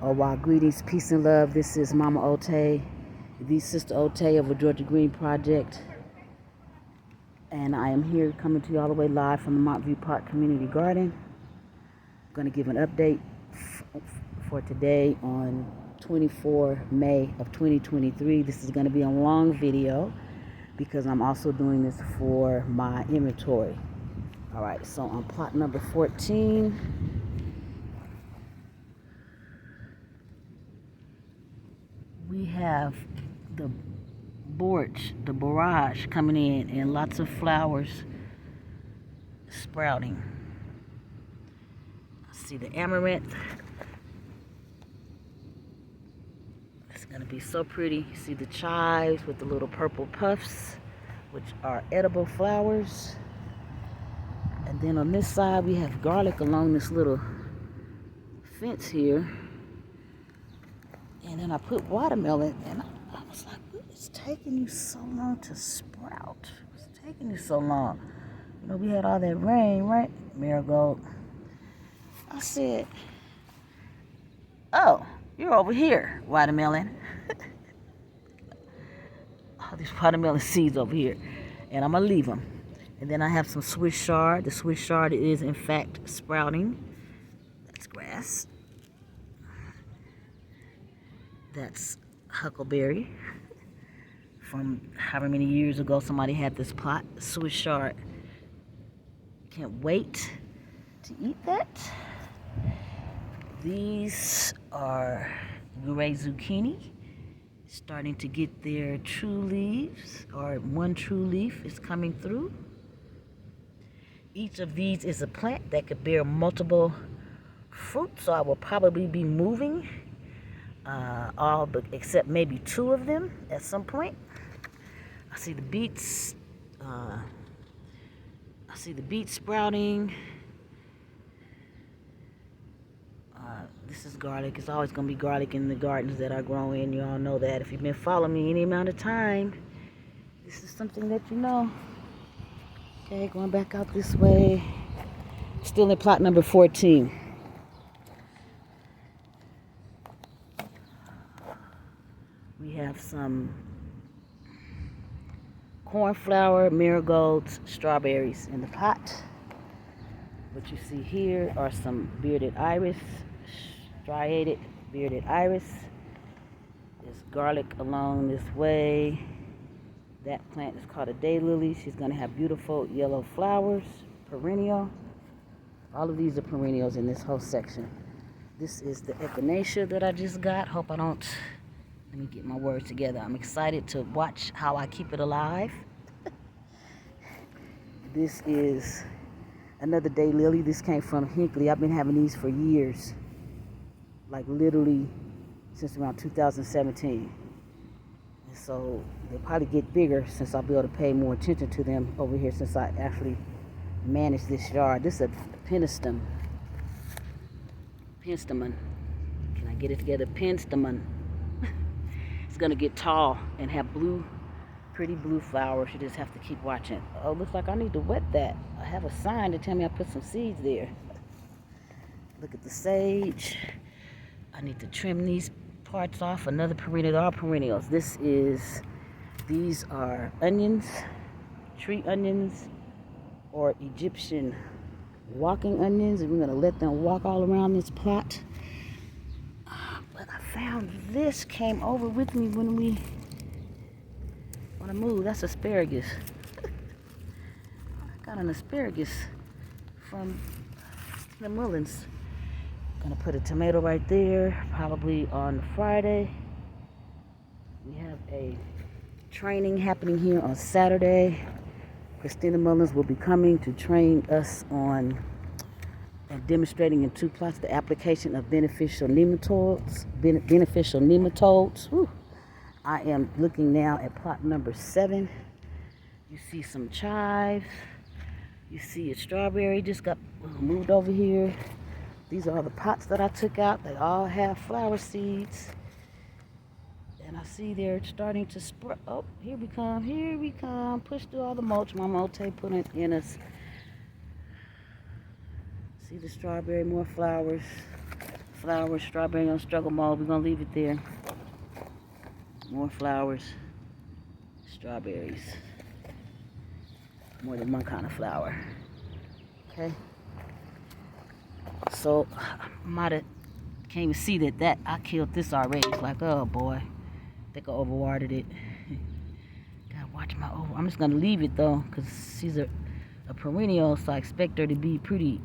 Oh, wow, greetings, peace and love. This is Mama Ote, the Sister Ote of the Georgia Green Project. And I am here coming to you all the way live from the Montview Park Community Garden. I'm going to give an update for today on 24 May of 2023. This is going to be a long video because I'm also doing this for my inventory. All right, so on plot number 14, we have the barrage coming in and lots of flowers sprouting. See the amaranth. It's going to be so pretty. See the chives with the little purple puffs, which are edible flowers. And then on this side, we have garlic along this little fence here. And then I put watermelon, and I was like, what is taking you so long to sprout? It's taking you so long. You know, we had all that rain, right? Marigold. I said, oh, you're over here, watermelon. All these watermelon seeds over here. And I'm going to leave them. And then I have some Swiss chard. The Swiss chard is, in fact, sprouting. That's grass. That's huckleberry. From however many years ago somebody had this plot. Swiss chard. Can't wait to eat that. These are gray zucchini. Starting to get their true leaves, or one true leaf is coming through. Each of these is a plant that could bear multiple fruits, so I will probably be moving all but except maybe two of them at some point. I see the beets. I see the beets sprouting. This is garlic. It's always going to be garlic in the gardens that I grow in. You all know that. If you've been following me any amount of time, this is something that you know. Okay, going back out this way. Still in plot number 14. We have some cornflower, marigolds, strawberries in the pot. What you see here are some bearded iris, striated bearded iris. There's garlic along this way. That plant is called a daylily. She's going to have beautiful yellow flowers, perennial. All of these are perennials in this whole section. This is the echinacea that I just got. Hope I don't, let me get my words together. I'm excited to watch how I keep it alive. This is another daylily. This came from Hinckley. I've been having these for years. Like literally since around 2017. And so they'll probably get bigger since I'll be able to pay more attention to them over here since I actually manage this yard. This is a penstemon. Can I get it together? Penstemon. It's going to get tall and have pretty blue flowers. You just have to keep watching. Oh, looks like I need to wet that. I have a sign to tell me I put some seeds there. Look at the sage. I need to trim these parts off. Another perennial, all perennials. These are onions, tree onions, or Egyptian walking onions. And we're going to let them walk all around this plot. But I found this came over with me when I moved. That's asparagus. I got an asparagus from the Mullins. Gonna put a tomato right there, probably on Friday. We have a training happening here on Saturday. Christina Mullins will be coming to train us on and demonstrating in two plots the application of beneficial nematodes. Whew. I am looking now at plot number 7. You see some chives. You see a strawberry just got moved over here. These are all the pots that I took out. They all have flower seeds. And I see they're starting to sprout. Oh, here we come. Push through all the mulch. Mama Ote put it in us. See the strawberry, more flowers. Flowers, strawberry on struggle mode. We're gonna leave it there. More flowers, strawberries. More than one kind of flower. Okay. So can't even see that I killed this already. It's like, oh boy, I think I overwatered it. Gotta watch my over. I'm just gonna leave it though, cause she's a perennial, so I expect her to be pretty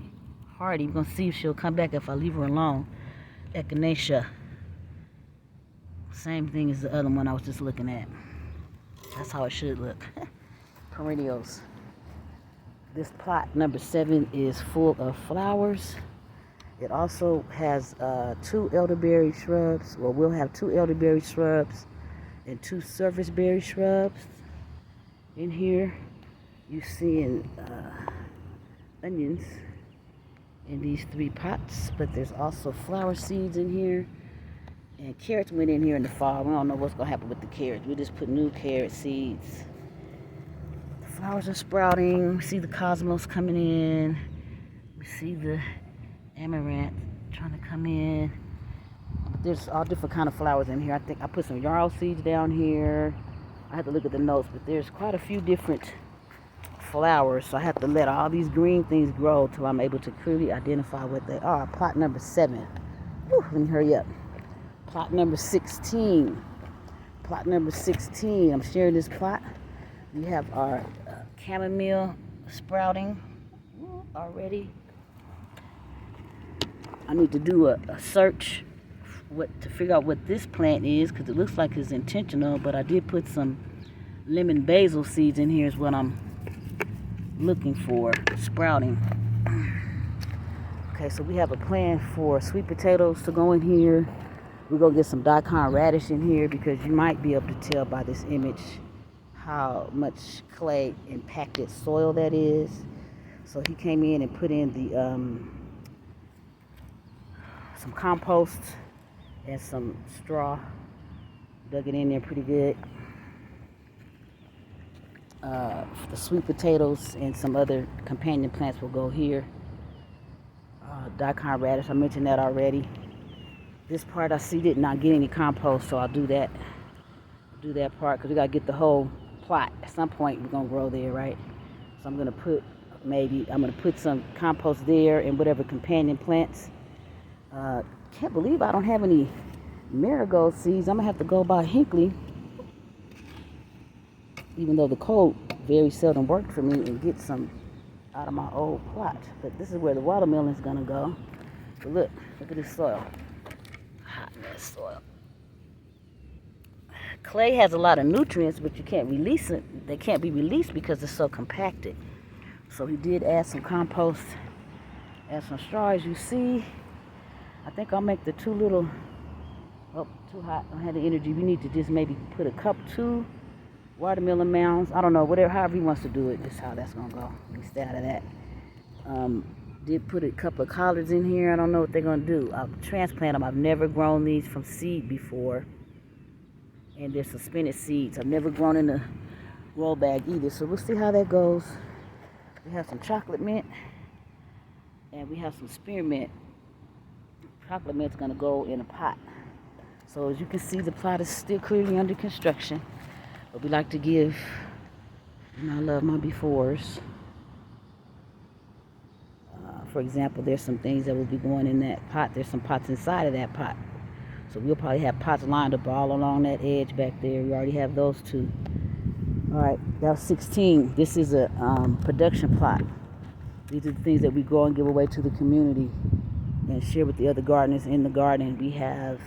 hardy. We're gonna see if she'll come back if I leave her alone. Echinacea. Same thing as the other one I was just looking at. That's how it should look. Perennials. This plot number 7 is full of flowers. It also has 2 elderberry shrubs. Well, we'll have 2 elderberry shrubs and 2 serviceberry shrubs in here. You see onions in these 3 pots, but there's also flower seeds in here. And carrots went in here in the fall. We don't know what's going to happen with the carrots. We just put new carrot seeds. The flowers are sprouting. We see the cosmos coming in. We see the amaranth trying to come in. There's all different kind of flowers in here. I think I put some yarrow seeds down here. I have to look at the notes, but there's quite a few different flowers. So I have to let all these green things grow till I'm able to clearly identify what they are. Plot number 7. Whew, let me hurry up. Plot number 16. Plot number 16. I'm sharing this plot. We have our chamomile sprouting already. I need to do a search to figure out what this plant is, because it looks like it's intentional, but I did put some lemon basil seeds in here is what I'm looking for sprouting. Okay, so we have a plan for sweet potatoes to go in here. We're going to get some daikon radish in here, because you might be able to tell by this image how much clay impacted soil that is. So he came in and put in the some compost and some straw. Dug it in there pretty good. The sweet potatoes and some other companion plants will go here. Daikon radish, I mentioned that already. This part I see did not get any compost, so I'll do that. Do that part, because we got to get the whole plot. At some point we're going to grow there, right? So I'm going to put some compost there and whatever companion plants. Can't believe I don't have any marigold seeds. I'm going to have to go by Hinckley, even though the cold very seldom worked for me, and get some out of my old plot. But this is where the watermelon is going to go. But look at this soil. Hot mess soil. Clay has a lot of nutrients, but you can't release it. They can't be released because it's so compacted. So he did add some compost, add some straw, as you see. I think I'll make the 2 little, oh, too hot, I don't have the energy. We need to just maybe put a 2 watermelon mounds. I don't know, however he wants to do it, just how that's gonna go. Let me stay out of that. Did put a couple of collards in here. I don't know what they're gonna do. I'll transplant them. I've never grown these from seed before. And there's some spinach seeds. I've never grown in a roll bag either, so we'll see how that goes. We have some chocolate mint, and we have some spearmint. Chocolate mint's gonna go in a pot. So as you can see, the plot is still clearly under construction, but we like to give, and I love my befores. For example, there's some things that will be going in that pot. There's some pots inside of that pot. So we'll probably have pots lined up all along that edge back there. We already have those 2. All right, that was 16. This is a production plot. These are the things that we grow and give away to the community and share with the other gardeners in the garden. We have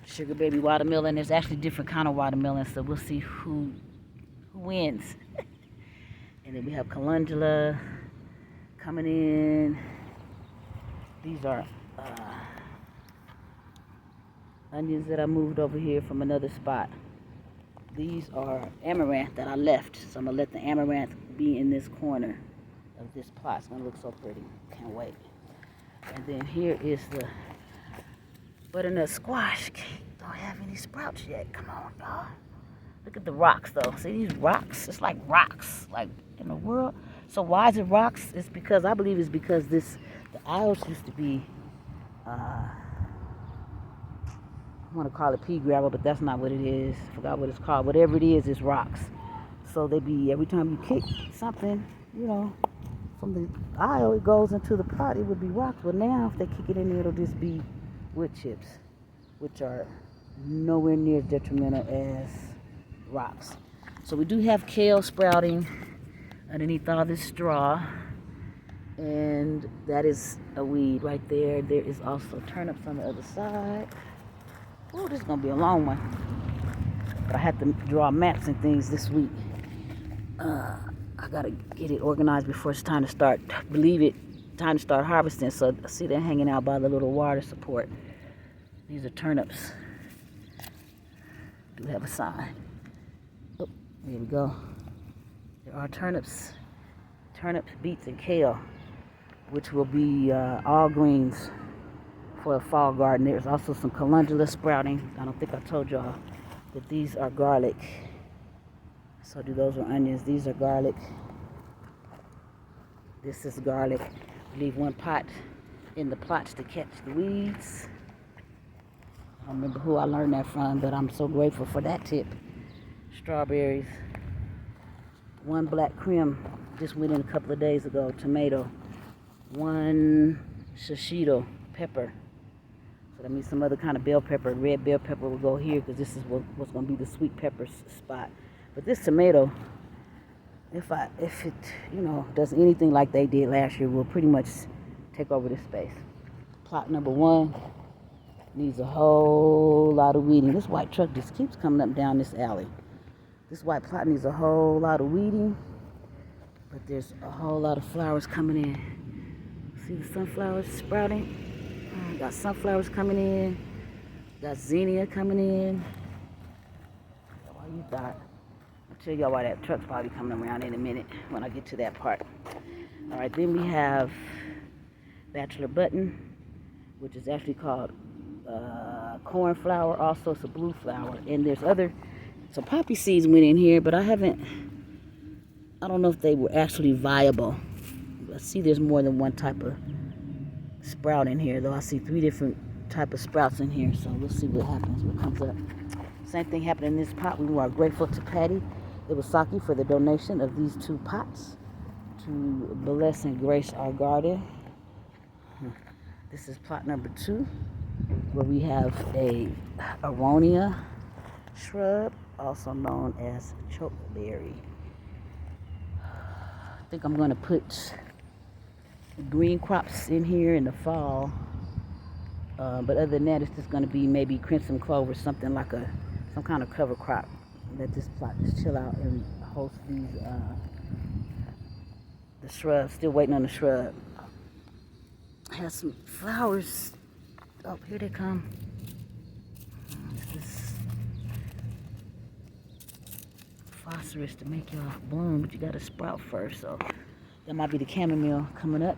sugar baby watermelon. There's actually different kind of watermelon, so we'll see who wins. And then we have calendula coming in. These are onions that I moved over here from another spot. These are amaranth that I left, so I'm gonna let the amaranth be in this corner of this plot. It's gonna look so pretty. Can't wait. And then here is the butternut squash. Don't have any sprouts yet. Come on, dog. Look at the rocks, though. See these rocks? It's like rocks, like in the world. So why is it rocks? It's because, I believe it's because the aisles used to be I want to call it pea gravel, but that's not what it is. I forgot what it's called. Whatever it is, it's rocks. So they be, every time you kick something, you know, from the aisle, it goes into the pot, it would be rocks. But now, if they kick it in there, it'll just be wood chips, which are nowhere near as detrimental as rocks. So we do have kale sprouting underneath all this straw. And that is a weed right there. There is also turnips on the other side. Oh, this is going to be a long one. But I have to draw maps and things this week. I got to get it organized before it's time to start, time to start harvesting. So I see they're hanging out by the little water support. These are turnips. Do have a sign. Oh, there we go. There are turnips, beets, and kale, which will be all greens for a fall garden. There's also some calendula sprouting. I don't think I told y'all that these are garlic. So those are onions. These are garlic. This is garlic. Leave one pot in the plots to catch the weeds. I don't remember who I learned that from, but I'm so grateful for that tip. Strawberries. One black creme just went in a couple of days ago. Tomato. One shishito pepper. So that means some other kind of bell pepper. Red bell pepper will go here because this is what's going to be the sweet pepper spot. But this tomato, if it does anything like they did last year, will pretty much take over this space. Plot number 1 needs a whole lot of weeding. This white truck just keeps coming up down this alley. This white plot needs a whole lot of weeding, but there's a whole lot of flowers coming in. See the sunflowers sprouting? Got sunflowers coming in. Got zinnia coming in. Why you thought? I'll tell y'all why that truck's probably coming around in a minute when I get to that part. All right, then we have bachelor button, which is actually called cornflower. Also, it's a blue flower. And there's some poppy seeds went in here, but I don't know if they were actually viable. I see there's more than one type of sprout in here, though. I see 3 different type of sprouts in here, so we'll see what happens, what comes up. Same thing happened in this pot. We are grateful to Patty Iwasaki for the donation of these 2 pots to bless and grace our garden. This is plot number 2, where we have a Aurora shrub, also known as chokeberry. I think I'm going to put green crops in here in the fall, but other than that, it's just going to be maybe crimson clover, something like some kind of cover crop. Let this plot just chill out and host these the shrubs. Still waiting on the shrub. Has some flowers. Oh, here they come. This is phosphorus to make y'all bloom, but you got to sprout first. So that might be the chamomile coming up.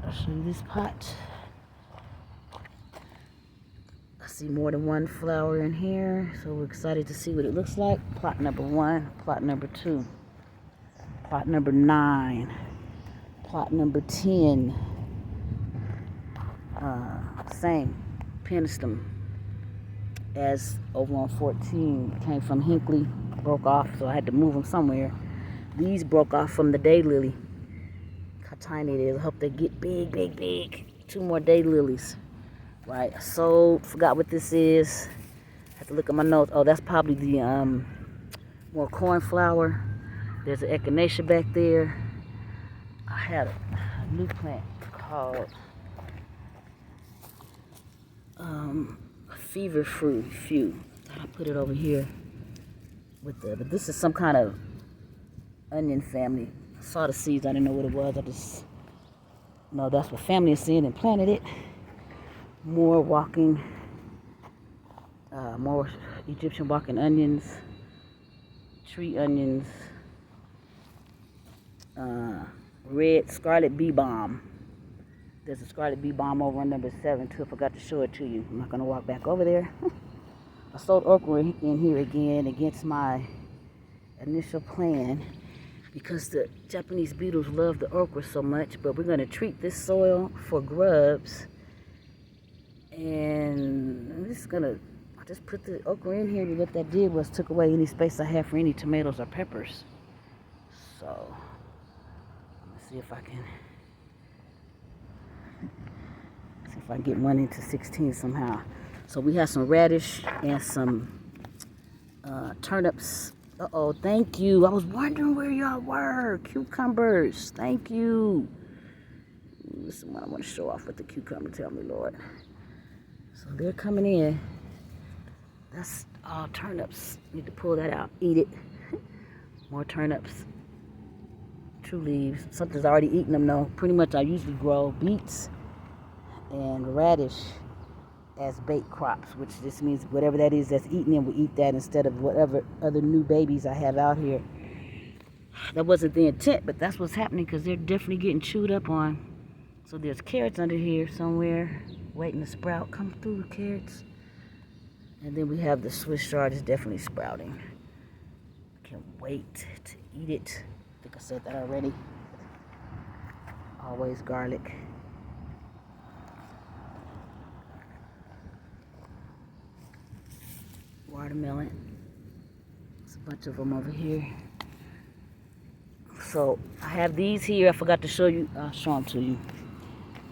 I'll show you this pot. I see more than one flower in here, so we're excited to see what it looks like. Plot number 1, plot number 2, plot number 9, plot number 10. Same penistem as over on 14. Came from Hinckley, broke off, so I had to move them somewhere. These broke off from the daylily. How tiny it is. I hope they get big, big, big. 2 more daylilies. Right, so forgot what this is. I have to look at my notes. Oh, that's probably the more cornflower. There's an echinacea back there. I had a new plant called fever fruit. Thought I put it over here but this is some kind of onion family. I saw the seeds. I didn't know what it was. No, that's what family is seeing and planted it. More Egyptian walking onions, tree onions, red scarlet bee balm. There's a scarlet bee balm over on number 7 too. I forgot to show it to you. I'm not gonna walk back over there. I sowed okra in here again against my initial plan because the Japanese beetles love the okra so much, but we're gonna treat this soil for grubs. And I just put the okra in here, and what that did was took away any space I have for any tomatoes or peppers. So, let's see if I can get one into 16 somehow. So we have some radish and some turnips. Uh-oh, thank you. I was wondering where y'all were. Cucumbers, thank you. This is what I want to show off with the cucumber, tell me, Lord. So they're coming in. That's all turnips. Need to pull that out, eat it. More turnips. True leaves. Something's already eaten them though. Pretty much I usually grow beets and radish as bait crops, which just means whatever that is that's eating them will eat that instead of whatever other new babies I have out here. That wasn't the intent, but that's what's happening because they're definitely getting chewed up on. So there's carrots under here somewhere waiting to sprout. Come through, carrots. And then we have the Swiss chard is definitely sprouting. I can't wait to eat it. I think I said that already. Always garlic. Watermelon. There's a bunch of them over here. So I have these here. I forgot to show you. I'll show them to you.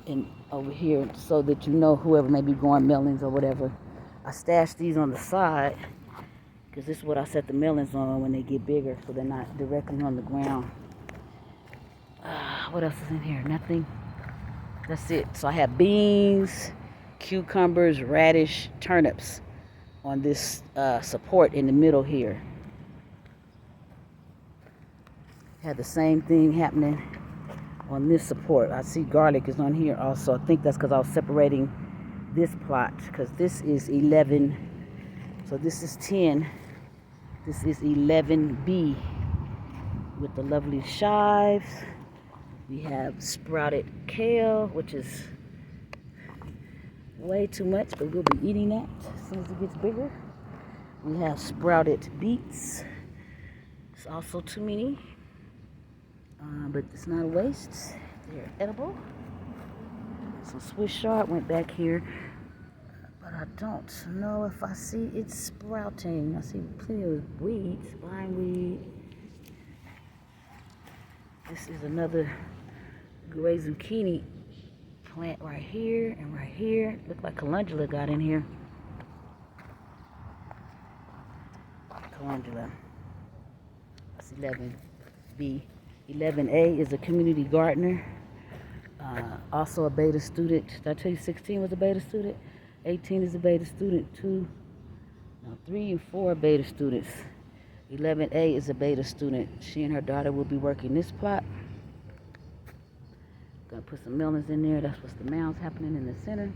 And over here, so that you know whoever may be growing melons or whatever. I stashed these on the side because this is what I set the melons on when they get bigger, so they're not directly on the ground. What else is in here? Nothing. That's it. So I have beans, cucumbers, radish, turnips on this support in the middle here. Had the same thing happening on this support. I see garlic is on here also. I think that's because I was separating this plot, because this is 11, so this is 10, this is 11B with the lovely chives. We have sprouted kale, which is way too much, but we'll be eating that as soon as it gets bigger. We have sprouted beets. It's also too many, but it's not a waste. They're edible. So Swiss chard went back here, but I don't know if I see it sprouting. I see plenty of weeds, bindweed. This is another gray zucchini plant right here and right here. Look like calendula got in here. Calendula. That's 11B. 11A is a community gardener. Also a beta student. Did I tell you 16 was a beta student? 18 is a beta student. 3 and 4 are beta students. 11A is a beta student. She and her daughter will be working this plot. Gonna put some melons in there. That's what's the mounds happening in the center.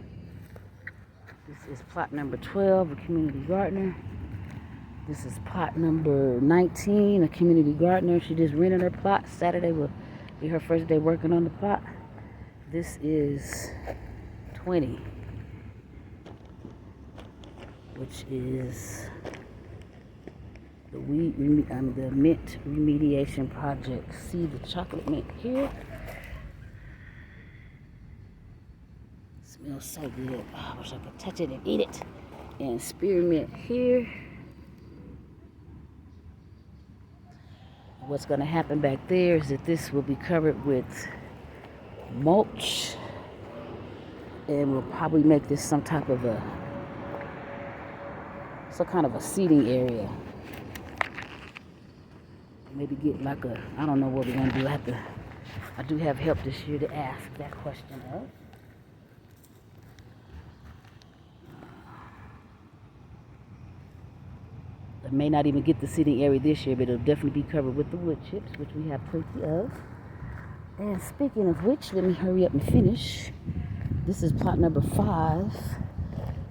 This is plot number 12, a community gardener. This is plot number 19, a community gardener. She just rented her plot. Saturday will be her first day working on the plot. This is 20, which is the mint remediation project. See the chocolate mint here? Smells so good. Oh, I wish I could touch it and eat it. And spearmint here. What's going to happen back there is that this will be covered with mulch, and we'll probably make this some kind of a seating area. Maybe get like I don't know what we're going to do. I do have help this year to ask that question of. I may not even get the seating area this year, but it'll definitely be covered with the wood chips, which we have plenty of. And speaking of which, let me hurry up and finish. This is plot number 5,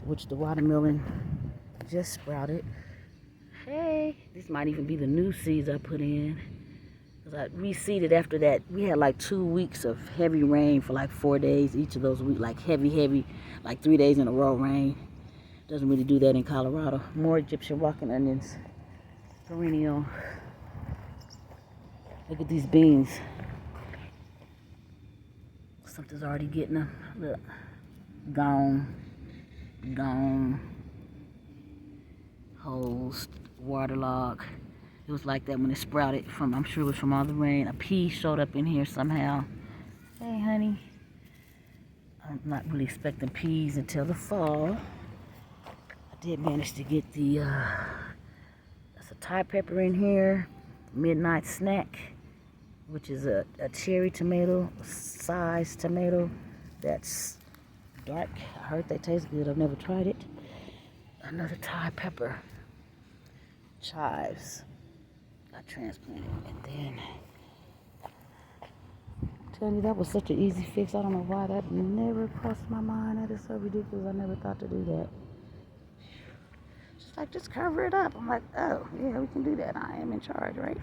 which the watermelon just sprouted. Hey, this might even be the new seeds I put in. Because I reseeded after that. We had like 2 weeks of heavy rain for like 4 days. Each of those weeks, like heavy, like 3 days in a row rain. Doesn't really do that in Colorado. More Egyptian walking onions. Perennial. Look at these beans. Something's already getting them. Look. Gone. holes, waterlogged. It was like that when it sprouted from, I'm sure it was from all the rain. A pea showed up in here somehow. Hey, honey. I'm not really expecting peas until the fall. I did manage to get the, that's a Thai pepper in here. Midnight snack, which is a cherry tomato, size tomato. That's dark. I heard they taste good. I've never tried it. Another Thai pepper. Chives. I transplanted. And then, telling you that was such an easy fix. I don't know why that never crossed my mind. That is so ridiculous. I never thought to do that. Just like, just cover it up. I'm like, oh, yeah, we can do that. I am in charge, right?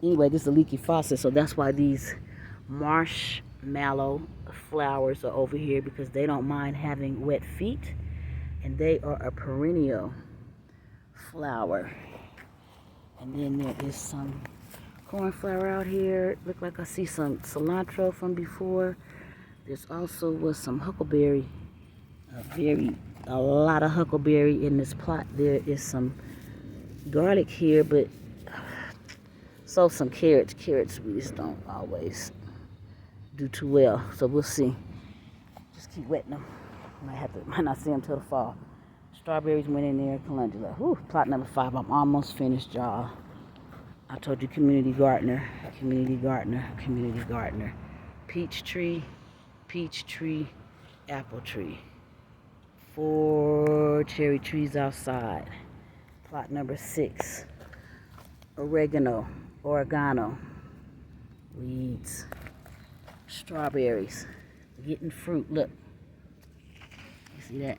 Anyway, this is a leaky faucet, so that's why these marshmallow flowers are over here, because they don't mind having wet feet, and they are a perennial flower. And then there is some cornflower out here. Look like I see some cilantro from before. There's also was some huckleberry, a lot of huckleberry in this plot. There is some garlic here, but so some carrots. Carrots we just don't always do too well, so we'll see. Just keep wetting them. Might not see them till the fall. Strawberries went in there, calendula. Whew, plot number 5. I'm almost finished, y'all. I told you community gardener, community gardener, community gardener. Peach tree, apple tree. 4 cherry trees outside. Plot number 6. Oregano, weeds, strawberries, getting fruit. Look, you see that?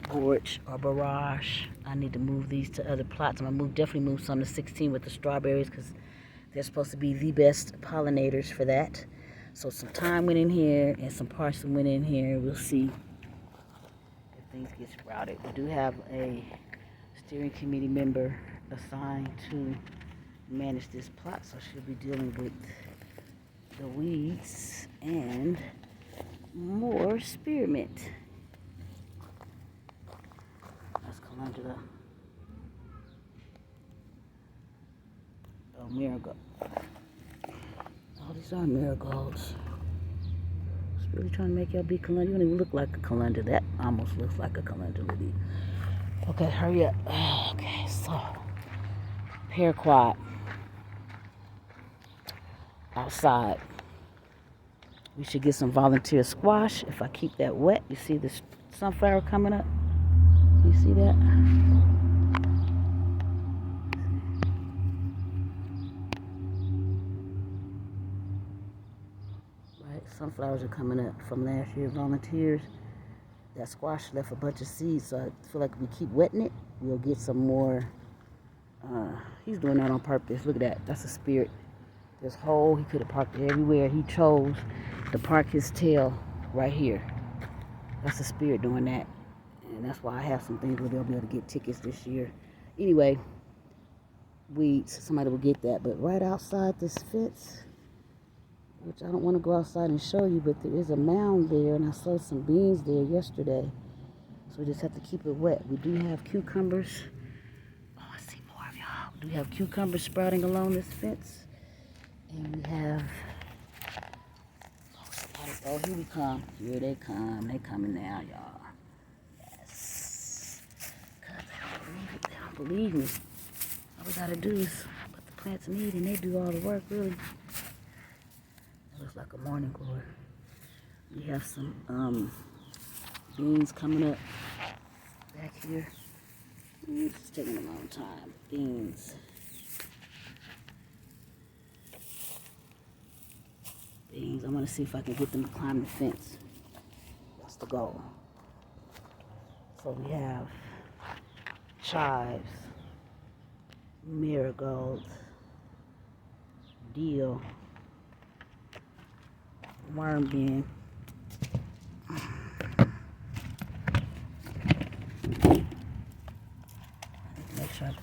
Gorge or barrage. I need to move these to other plots. I'm gonna definitely move some to 16 with the strawberries, because they're supposed to be the best pollinators for that. So some thyme went in here and some parsley went in here. We'll see if things get sprouted. We do have a steering committee member assigned to manage this plot, so she'll be dealing with the weeds and more spearmint. That's calendula. Oh, marigold. Oh, these are marigolds. It's really trying to make y'all be calendula. You don't even look like a calendula. That almost looks like a calendula. Okay, hurry up. Okay, so paraquat outside. We should get some volunteer squash if I keep that wet. You see this sunflower coming up? You see that? Right, sunflowers are coming up from last year's volunteers. That squash left a bunch of seeds, so I feel like if we keep wetting it, we'll get some more. He's doing that on purpose. Look at that. That's a spirit. This hole, he could have parked it everywhere. He chose to park his tail right here. That's a spirit doing that. And that's why I have some things where they'll be able to get tickets this year. Anyway, weeds. Somebody will get that. But right outside this fence, which I don't want to go outside and show you, but there is a mound there, and I saw some beans there yesterday. So we just have to keep it wet. We do have cucumbers. Oh, I see more of y'all. We do have cucumbers sprouting along this fence. And we have, oh, here we come. Here they come. They coming now, y'all. Yes. Because they don't believe me. All we got to do is put the plants in heat, and they do all the work, really. It looks like a morning glory. We have some beans coming up back here. It's taking a long time. Beans. I want to see if I can get them to climb the fence. That's the goal. So we have chives, marigolds, deal, worm bean, make sure I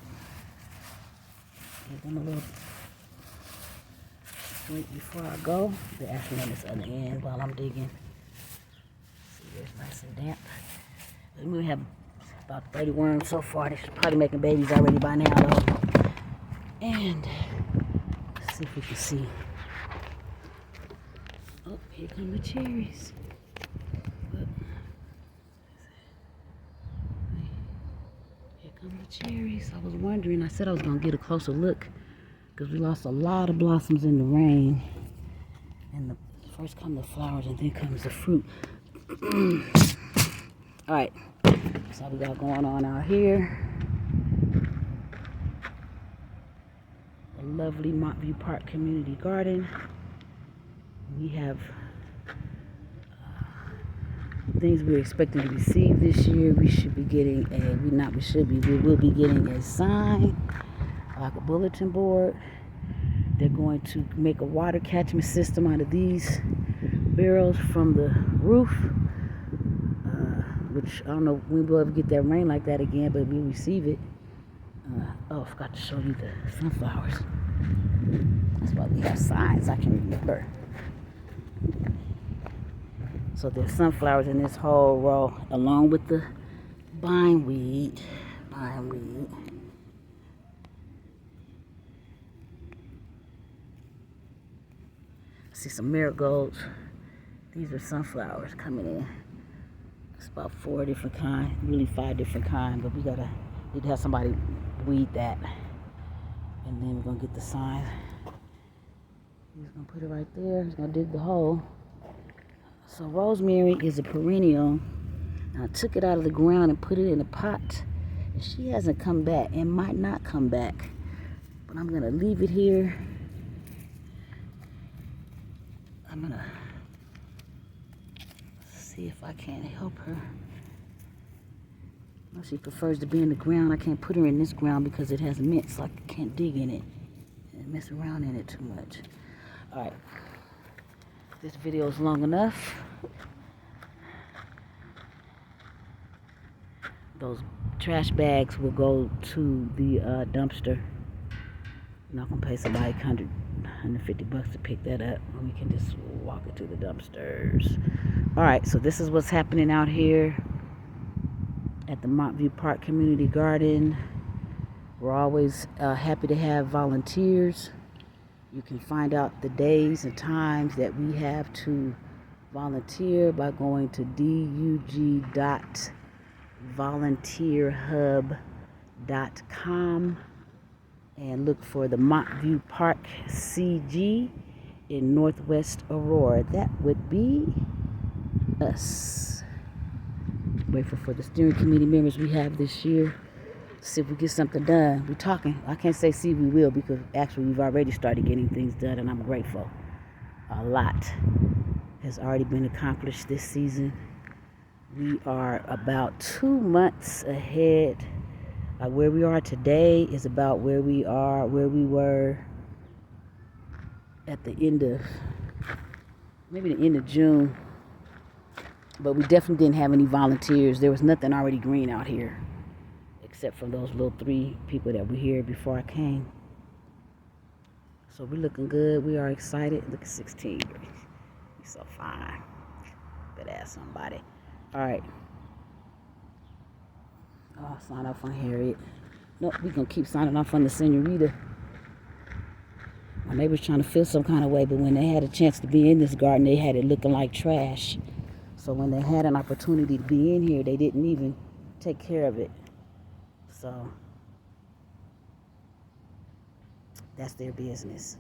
give them a little drink before I go. They're actually on this other end while I'm digging. See, it's nice and damp. We have about 30 worms so far. They're probably making babies already by now, though. And let's see if we can see. Oh, here come the cherries. Look. Here come the cherries. I was wondering, I said I was going to get a closer look because we lost a lot of blossoms in the rain. And first come the flowers and then comes the fruit. All right, that's all we got going on out here. A lovely Montview Park Community Garden. We have things we're expecting to receive this year. We should be getting we will be getting a sign, like a bulletin board. They're going to make a water catchment system out of these barrels from the roof, which I don't know when we'll ever get that rain like that again, but we'll receive it. Oh, I forgot to show you the sunflowers. That's why we have signs, I can remember. So there's sunflowers in this whole row, along with the bindweed. See some marigolds. These are sunflowers coming in. It's about 4 different kinds, really 5 different kinds, but we need to have somebody weed that. And then we're gonna get the sign. He's gonna put it right there. He's gonna dig the hole. So rosemary is a perennial. I took it out of the ground and put it in a pot. And she hasn't come back and might not come back. But I'm gonna leave it here. I'm gonna see if I can help her. Well, she prefers to be in the ground. I can't put her in this ground because it has mint, so I can't dig in it and mess around in it too much. All right, this video is long enough. Those trash bags will go to the dumpster. I'm not gonna pay somebody $150 to pick that up. We can just walk it to the dumpsters. All right, so this is what's happening out here at the Montview Park Community Garden. We're always happy to have volunteers. You can find out the days and times that we have to volunteer by going to dug.volunteerhub.com and look for the Montview Park CG in Northwest Aurora. That would be us. Grateful for the steering committee members we have this year. See if we get something done. We're talking. I can't say see we will because actually we've already started getting things done and I'm grateful. A lot has already been accomplished this season. We are about 2 months ahead. Like where we are today is about where we were at the end of, maybe the end of June. But we definitely didn't have any volunteers. There was nothing already green out here, except for those little 3 people that were here before I came. So we're looking good. We are excited. Look at 16. You're so fine. Better ask somebody. All right. Oh, sign off on Harriet. Nope, we're going to keep signing off on the senorita. My neighbors trying to feel some kind of way, but when they had a chance to be in this garden, they had it looking like trash. So when they had an opportunity to be in here, they didn't even take care of it. So that's their business.